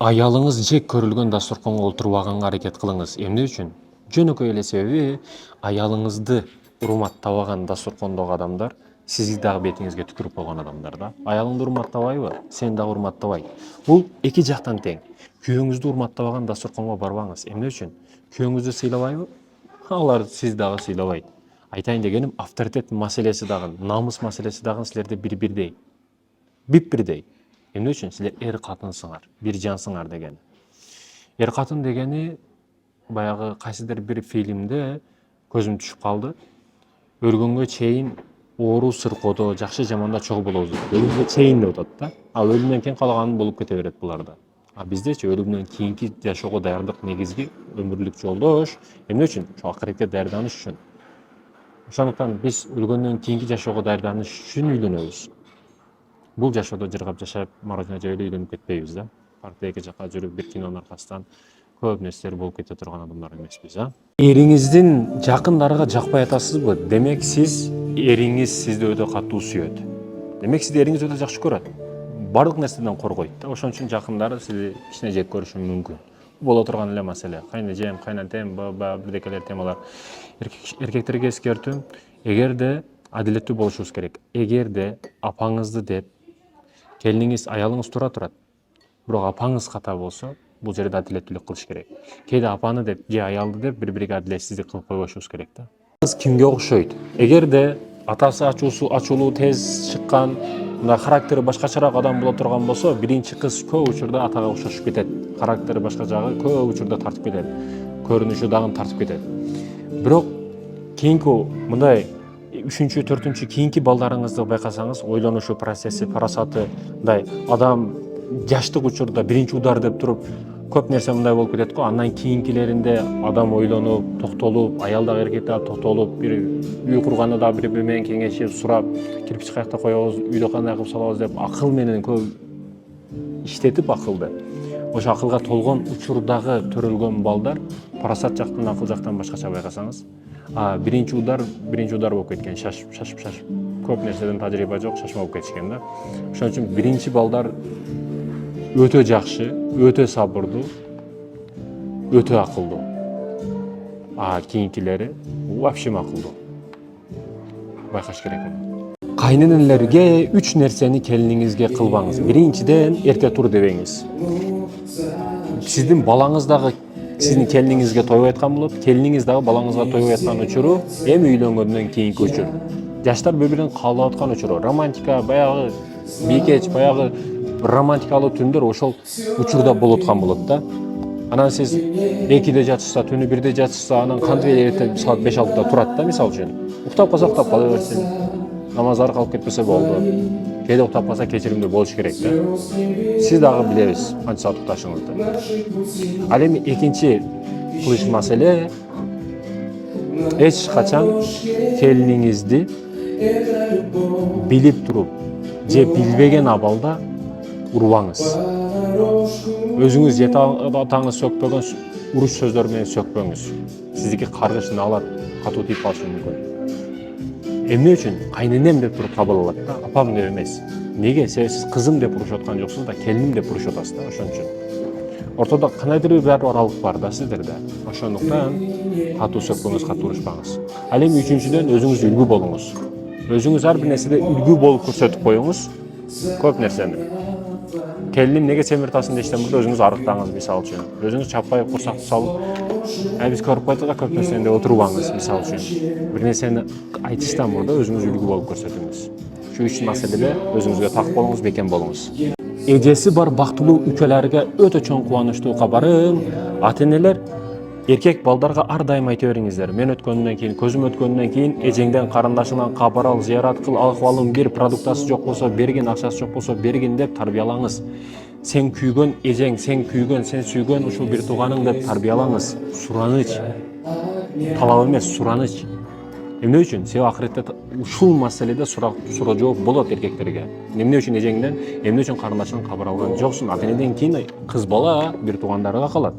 Аялыңыз жек көрүлгөн дасторконго отурбаганга аракет кылыңыз. Эмне үчүн? Жөнөкөй эле себеби аялыңызды урматтабаган дасторкондогу адамдар сизди дагы бетиңизге түкүрүп койгон адамдар да. Аялыңды урматтабайбы? Сени дагы урматтабайт. Бул эки жактан тең. Күйөөңүздү урматтабаган дасторконго барбаңыз. Эмне үчүн? Күйөөңүздү сыйлабайбы? Алар сизди дагы сыйлабайт. Айтайын дегеним, авторитет маселеси дагы, намыс маселеси дагы силерде бир-бирдей. Бип-бирдей. Эмне үчүн? Силер эр катынсыңар, бир жансыңар деген. Эр катын дегени баягы кайсыдыр бир фильмде көзүм түшүп калды. Өлгөнгө чейин оору сыркоодо, жакшы жаманда чогуу болобуз. Өлгөнгө чейин деп атат да. А өлүмдөн кийин калганы болуп кете берет буларда. А биздечи өлүмдөн кийинки жашоого даярдык негизги өмүрлүк жолдош. Эмне үчүн? Ошо акыретке даярданыш үчүн. Ошондуктан биз өлгөндөн кийинки жашоого даярданыш үчүн үйлөнөбүз. Бул жашоодо жыргап жашап, мороженое жеп эле үйлөнүп кетпейбиз да. Паркта эки жакка жүрүп, бир кинонун аркасынан көп нерселер болуп кете турган адамдар эмеспиз, а? Эриңиздин жакындарга жакпай атасызбы? Демек сиз эриңиз сизди өтө катуу сүйөт. Демек сизди эриңиз өтө жакшы көрөт. Бардык нерседен коргойт да. Ошон үчүн жакындары сизди кичине жек көрүшү мүмкүн. Боло турган эле маселе. Кайнэжем, кайнатем, бирдекелер темалар. Эркектерге эскертүүм, эгерде адилеттүү болушубуз керек. Эгерде апаңызды деп келиниңиз, аялыңыз тура турат. Бирок апаңыз ката болсо, бул жерде адилеттүүлүк кылыш керек. Кээде апаны деп же аялды деп бири-бириге адилетсиздик кылып койбошубуз керек да. Кыз кимге окшойт? Эгерде атасы ачуулуу тез чыккан, мындай характери башкачараак адам боло турган болсо, биринчи кыз көп учурда атага окшошуп кетет. Характери башка жагы көп учурда тартып кетет. Көрүнүшү дагы тартып кетет. Бирок кийинки мындай 3-чү, 4-чү кийинки балдарыңызды байкасаңыз, ойлонушу процесси, парасаты, мындай адам жаштык учурда биринчи удар деп туруп көп нерсе мындай болуп кетет го. Андан кийинкилеринде адам ойлонуп, токтолуп, аял дагы эркек дагы токтолуп, бир үй курганда дагы бири-бири менен кеңешип, сурап, кирпич каякта коебуз, үйдө кандай кылып салабыз деп акыл менен көп иштетип акылды. Ошо акылга толгон учурдагы төрөлгөн балдар парасат жактан, акыл жактан башкача байкасаңыз, биринчи удар болуп кеткен, шашып көп нерседен тажрыйба жок, шашма болуп кетишкен да. Ошон үчүн биринчи балдар өтө жакшы, өтө сабырдуу, өтө акылдуу. Кийинкилери вообще акылдуу. Байкаш керек. Кайненелерге 3 нерсени келиниңизге кылбаңыз. Биринчиден, эрте тур дебеңиз. Сиздин балаңыз дагы сиздин келиниңизге тойбой айткан болот, келиниңиз дагы балаңызга тойбой айткан учуру эми үйлөнгөндөн кийинки учур. Жаштар бири-бирин каалап аткан учуру, романтика, баягы бийкеч, баягы романтикалуу түндөр ошол учурда болуп аткан болот да. Анан сиз 2-де жатышса, түнү 1-де жатышса, анан кантип эртең саат 5-6-да турат да, мисалы үчүн. Уктап калса уктап кала берсин. Намаздар калып кетпесе болду. Кээде уктап калса кечиримдүү болуш керек да. Сиз дагы билебиз канча саат укташыңызды. Ал эми экинчи кылыш маселе, эч качан келиниңизди билип туруп же билбеген абалда урбаңыз. Өзүңүз же атаңыз сөкпөгөн уруш сөздөр менен сөкпөңүз. Сиздики каргышын алат, катуу тийип калышы мүмкүн. Эмне үчүн? Кайненем деп туруп кабыл алат да, апам деп эмес. Неге? Себеби сиз кызым деп урушуп аткан жоксуз да, келиним деп урушуп атасыз да, ошон үчүн. Ортодо кандайдыр бир аралык бар да сиздерде. Ошондуктан катуу сөкпөңүз, катуу урушпаңыз. Ал эми үчүнчүдөн өзүңүз үлгү болуңуз. Өзүңүз ар бир нерседе үлгү болуп көрсөтүп коюңуз. Көп нерсени. Келиним неге семиртасың дештен мурда өзүңүз арыктаңыз, мисалы үчүн. Өзүңүз чаппай курсакты салып, биз көрүп кайткыга көп нерсени деп отурбаңыз, мисалы үчүн. Бир нерсени айтыштан мурда өзүңүз үлгү болуп көрсөтүңүз. Şu 3 маселеде өзүңүзгө так болуңуз, бекем болуңуз. Эжеси бар бактылуу үкөлөргө өтө чоң кубанычтуу кабарым. Ата-энелер эркек балдарга ар дайым айта бериңиздер. Мен өткөндөн кийин, көзүм өткөндөн кийин эжеңден, карындашыңдан кабар ал, зыярат кыл, акыбалын бир, продуктасы жок болсо бергин, акчасы жок болсо бергин деп тарбиялаңыз. Сен күйгөн эжең, сен күйгөн, сен сүйгөн ушул бир тууганың деп тарбиялаңыз. Сураныч. Талап эмес, сураныч. Эмне үчүн? Себеби акыретте ушул маселеде суроо жооп болот эркектерге. Эмне үчүн эжеңден, эмне үчүн карындашыңдан кабар алган жоксуң? Ата-энеден кийин кыз бала бир туугандарга калат.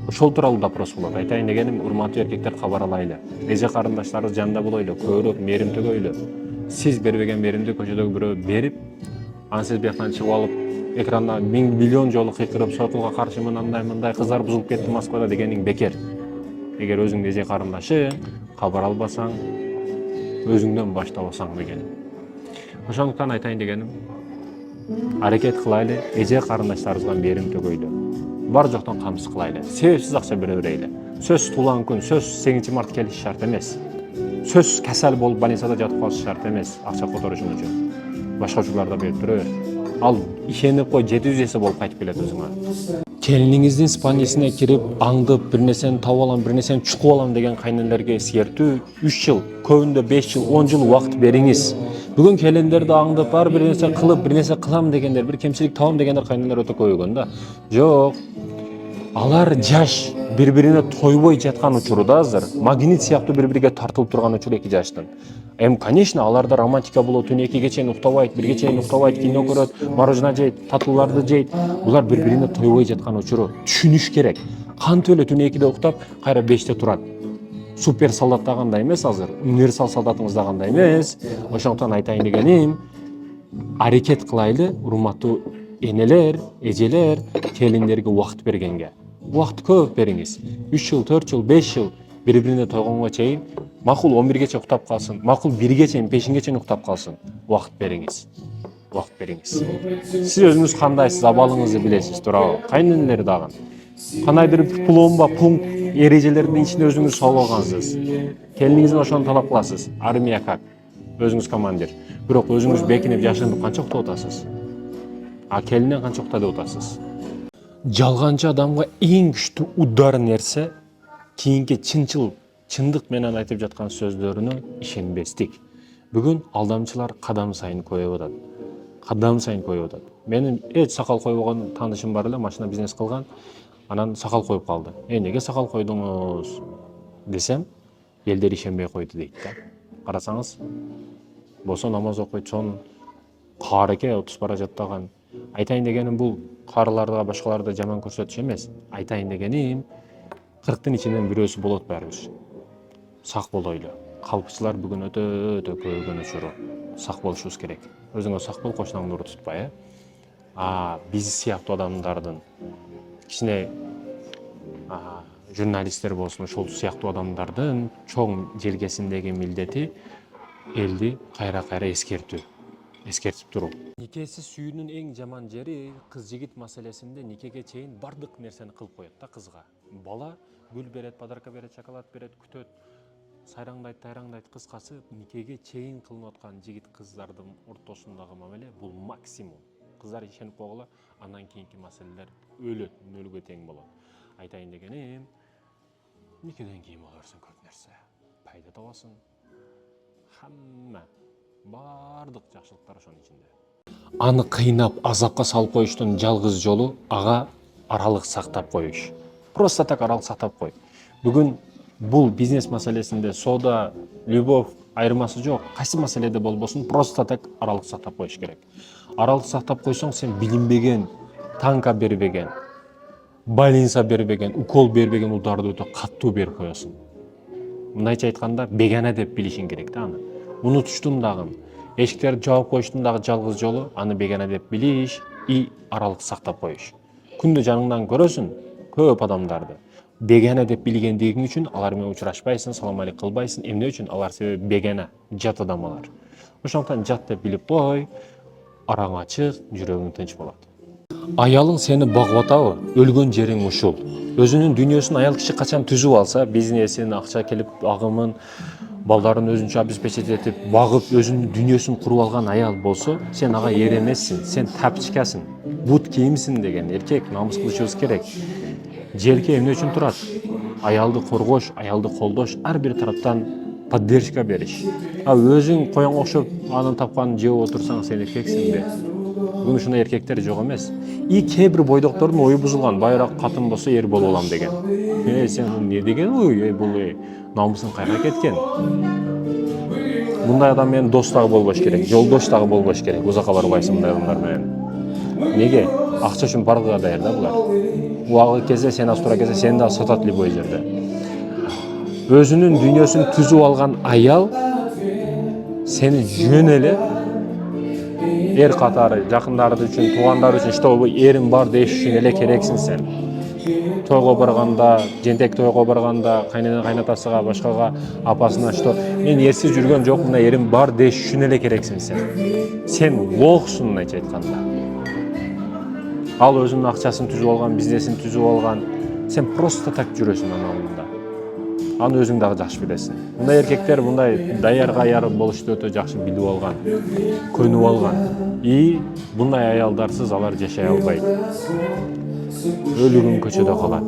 Ошол тууралуу допрос болот. Айтайын дегеним, урматтуу эркектер кабар алайлы. Эже карындаштарыбыз жанында болойлу, көбүрөөк мээрим төгөйлү. Сиз бербеген мээримди көчөдөгү бирөө берип, анан сиз бияктан чыгып алып, экранда миллион жолу кыйкырып сойкулга каршымын андай кыздар бузулуп кетти Москвада дегениң бекер. Эгер өзүңдүн эже карындашың кабар албасаң өзүңдөн баштабасаң деген. Ошондуктан айтайын дегеним, аракет кылайлы, эже карындаштарыбызга мээрим төгөйлү. Бар жоктон камсыз кылайлы. Себепсиз акча бере берели. Сөз туулган күн, сөз 8 март келиши шарт эмес. Сөз касал болуп больницада жатып калышы шарт эмес акча которушун үчүн. Башка учурларда берип тура бер. Ал ишенип кой 700 эсе болуп кайтып келет өзүңө. Келиниңиздин спальнесине кирип, аңдып, бир нерсени таап алам, бир нерсени чукуп алам деген кайнелерге эскертүү 3 жыл, көбүндө 5 жыл, 10 жыл убакыт бериңиз. Бүгүн келиндерди аңдып, ар бир нерсе кылып, бир нерсе кылам дегендер, бир кемчилик табам дегендер кайнелер өтө көбөйгөн да. Жок. Алар жаш бири-бирине тойбой жаткан учурда азыр, магнит сыяктуу бири-бириге тартылып турган учур эки жаштын. Конечно, аларда романтика болот, түнү 2ге чейин уктабайт, 1ге чейин уктабайт, кино көрөт, мороженое жейт, татууларды жейт. Булар бири-бирине тойбой жаткан учуру. Түшүнүш керек. Кантип эле түнү 2де уктап, кайра 5те турат. Супер солдаттагандай эмес азыр, универсал солдатыңыздагандай эмес. Ошондуктан айтайын дегеним, аракет кылайлы, урматтуу энелер, эжелер, келиндерге убакыт бергенге. Убакыт көп бериңиз. 3 жыл, 4 жыл, 5 жыл бири-бирине тойгонго чейин, макул 11гече уктап калсын, макул 1ге чейин, 5ге чейин уктап калсын. Убакыт бериңиз. Убакыт бериңиз. Сиз өзүңүз кандайсыз, абалыңызды билесиз, туурабы? Кайненелер дагы. Кандайдыр пломба, пункт эрежелердин ичинде өзүңүз салып алгансыз. Келиниңизден ошону талап кыласыз. Армия как? Өзүңүз командир. Бирок өзүңүз бекинип жашынып канча уктап атасыз? А келинен канча уктап атасыз? Жалганчы адамга эң күчтүү удар нерсе кийинки чындык менен айтып жаткан сөздөрүнө ишенбестик. Бүгүн алдамчылар кадам сайын көбөйүп атат. Кадам сайын көбөйүп атат. Менин сакал койбогон таанышым бар эле, машина бизнес кылган. Анан сакал коюп калды. Эмнеге сакал койдуңуз десем, элдер ишенбей койду дейт да. Карасаңыз, болсо намаз окуйт, чоң каареке 30 бара жаттаган. Айтайын дегеним бул карыларга, башкаларда жаман көрсөтүш эмес. Айтайын дегеним 40тын ичинен бирөөсү болот баарыбыз. Сак болойлу. Калпчылар бүгүн өтө көбөйгөн учуру. Сак болушубуз керек. Өзүңө сак бол, кошунаңды ур тутпай, биз сыяктуу адамдардын кичине журналисттер болсун, ошол сыяктуу адамдардын чоң желкесиндеги милдети элди кайра эскертип туруу. Никесиз сүйүүнүн эң жаман жери кыз-жигит маселесинде никеге чейин бардык нерсени кылып коет да кызга. Бала гүл берет, подарка берет, шоколад берет, күтөт, сайраңдайт, тайраңдайт. Кыскасы, никеге чейин кылынып аткан жигит кыздардын ортосундагы мамиле бул максимум. Кыздар ишенип койгула, андан кийинки маселелер өлөт, нөлгө тең болот. Айтайын дегеним, никеден кийин боло берсин көп нерсе. Пайда табасың. Хамма бардык жакшылыктар ошонун ичинде. Аны кыйнап, азапка салып коюштун жалгыз жолу ага аралык сактап коюш. Просто так аралык сактап кой. Бүгүн бул бизнес маселесинде сода, любовь айырмасы жок. Кайсы маселеде болбосун, просто так аралык сактап коюш керек. Аралык сактап койсоң, сен билинбеген, танка бербеген, больница бербеген, укол бербеген ударды өтө каттуу берип коесуң. Мындайча айтканда, бегана деп билишиң керек да аны. Унутуштун дагы, эшиктерди жаап коюштун дагы жалгыз жолу аны бегана деп билиш и аралык сактап коюш. Күндө жаныңдан көрөсүң көп адамдарды. Бегана деп билгендигиң үчүн алар менен учурашпайсың, салам алейк кылбайсың. Эмне үчүн? Алар себеби бегана, жат адам алар. Ошондуктан жат деп билип кой, араң ачык, жүрөгүң тынч болот. Аялың сени багып атабы? Өлгөн жериң ушул. Өзүнүн дүйнөсүн аял киши качан түзүп алса, бизнесин, акча келип агымын, балдарын өзүнчө обеспечить багып, өзүнүн дүйнөсүн куруп алган аял болсо, сен ага эр эмессиң, сен тапчыкасың, бут кийимсиң деген эркек намыс кылышыбыз керек. Желке эмне үчүн турат? Аялды коргош, аялды колдош, ар бир тараптан поддержка бериш. Өзүң кояңга окшоп анын тапканын жеп отурсаң, сен эркексиңби? Бүгүн ушундай эркектер жок эмес. И кээ бир бойдоктордун ою бузулган, байыраак катын болсо эр боло алам деген. Сен эмне деген ой, бул намысын кайга кеткен? Мындай адам менен дос дагы болбош керек, жолдош дагы болбош керек. Узакка барбайсың мындай адамдар менен. Неге? Акча үчүн бардыгы даяр да булар. Убагы келсе, сен аз тура келсе, сен дагы сатат любой жерде. Өзүнүн дүйнөсүн түзүп алган аял сени жөн эле эр катары жакындары үчүн, туугандар үчүн что эрим бар деш үчүн эле керексиң сен. Тойго барганда, жентек тойго барганда, кайнана кайнатасыга, башкага, апасына что мен эрсиз жүргөн жокмун, мына эрим бар деш үчүн эле керексиң сен. Сен лохсуң мындайча айтканда. Ал өзүнүн акчасын түзүп алган, бизнесин түзүп алган. Сен просто так жүрөсүң анында. Аны өзүң дагы жакшы билесиң. Мындай эркектер мындай даяр болушту өтө жакшы билип алган, көнүп алган. И мындай аялдарсыз алар жашай албайт. Өлүгүн көчөдө калат.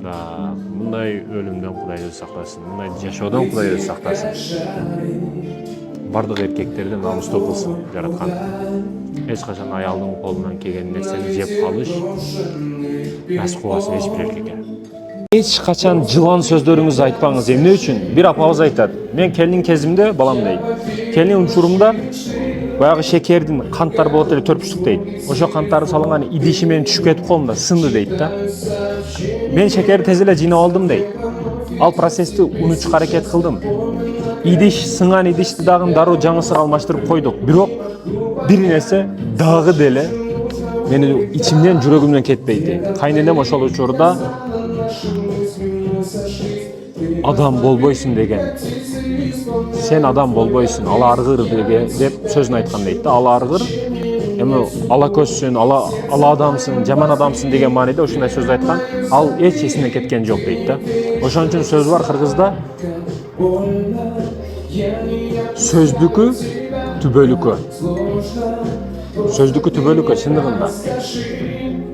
Мындай өлүмдөн Кудай өзү сактасын, мындай жашоодон Кудай өзү сактасын. Бардык эркектерден намыстуу кылсын жараткан. Эч качан аялдын колунан келген нерсени жеп калыш насып кылбасын эч бир эркекке. Эч качан жылан сөздөрүңүздү айтпаңыз. Эмне үчүн? Бир апабыз айтат. Мен келин кезимде балам дейт. Келин учурумда баягы шекердин канттар болот эле 4,5 дейт. Ошо канттарды салынган идиши менен түшүп кетип колумда сынды дейт да. Мен шекерди тез эле жыйнап алдым дейт. Ал процессти унутушка аракет кылдым. Идиш сынган идишти дагы дароо жаңысыга алмаштырып койдук. Бирок бир нерсе дагы деле мени ичимден жүрөгүмдөн кетпейт дейт. Кайненем ошол учурда адам болбойсуң деген. Сен адам болбойсуң, ала аргыр деп сөзүн айткан дейт да. Ала аргыр, эми ала көзсүн, ала адамсың, жаман адамсың деген мааниде ушундай сөз айткан. Ал эч эсине кеткен жок дейт да. Ошон үчүн сөз бар кыргызда. Сөздүкү түбөлүккө. Сөздүкү түбөлүккө чындыгында.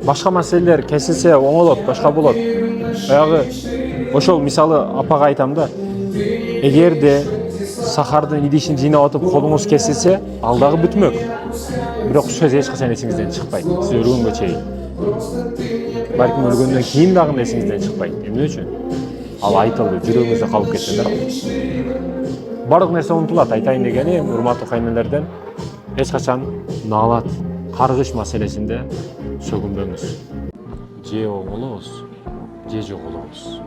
Башка маселелер кесилсе оңолот, башка болот. Баягы ошол мисалы апага айтам да. Эгерде сахардын идишин жыйнап атып колуңуз кесилсе, ал дагы бүтмөк. Бирок сөз эч качан эсиңизден чыкпайт. Сиз өлгөнгө чейин. Балким өлгөндөн кийин дагы эсиңизден чыкпайт. Эмне үчүн? Ал айтылды, жүрөгүңүздө калып кеткен. Бардык нерсе унутулат. Айтайын дегени, урматтуу кайнелерден эч качан наалат, каргыш маселесинде сөгүнбөңүз. Же оңолобуз, же жоголобуз.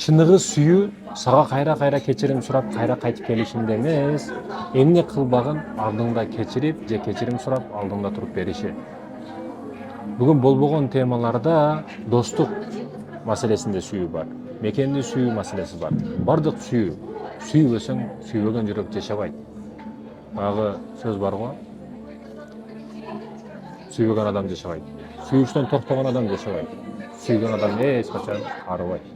Чындыгы сүйүү сага кайра кечирим сурап, кайра кайтып келишинде эмес, эмне кылбагын алдыңда кечирип, же кечирим сурап, алдыңда туруп бериши. Бүгүн болбогон темаларда достук маселесинде сүйүү бар. Мекенди сүйүү маселеси бар. Бардык сүйүү. Сүйбөсөң, сүйбөгөн жүрөк жашабайт. Баягы сөз бар го. Сүйбөгөн адам жашабайт. Сүйүштөн токтогон адам жашабайт. Сүйгөн адам эч качан арыбайт.